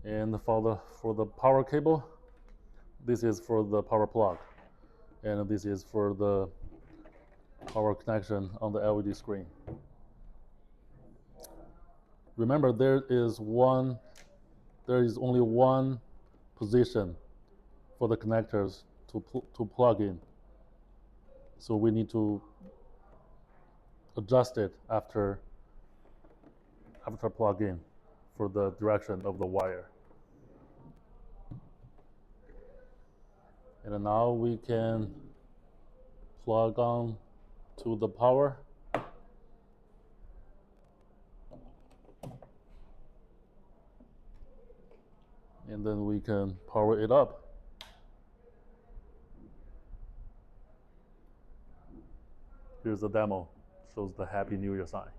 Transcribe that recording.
And for the power cable, this is for the power plug, and this is for the power connection on the LED screen. Remember, there is only one position for the connectors to plug in. So we need to adjust it after plug in for the direction of the wire. And now we can plug on to the power. And then we can power it up. Here's the demo, shows the Happy New Year sign.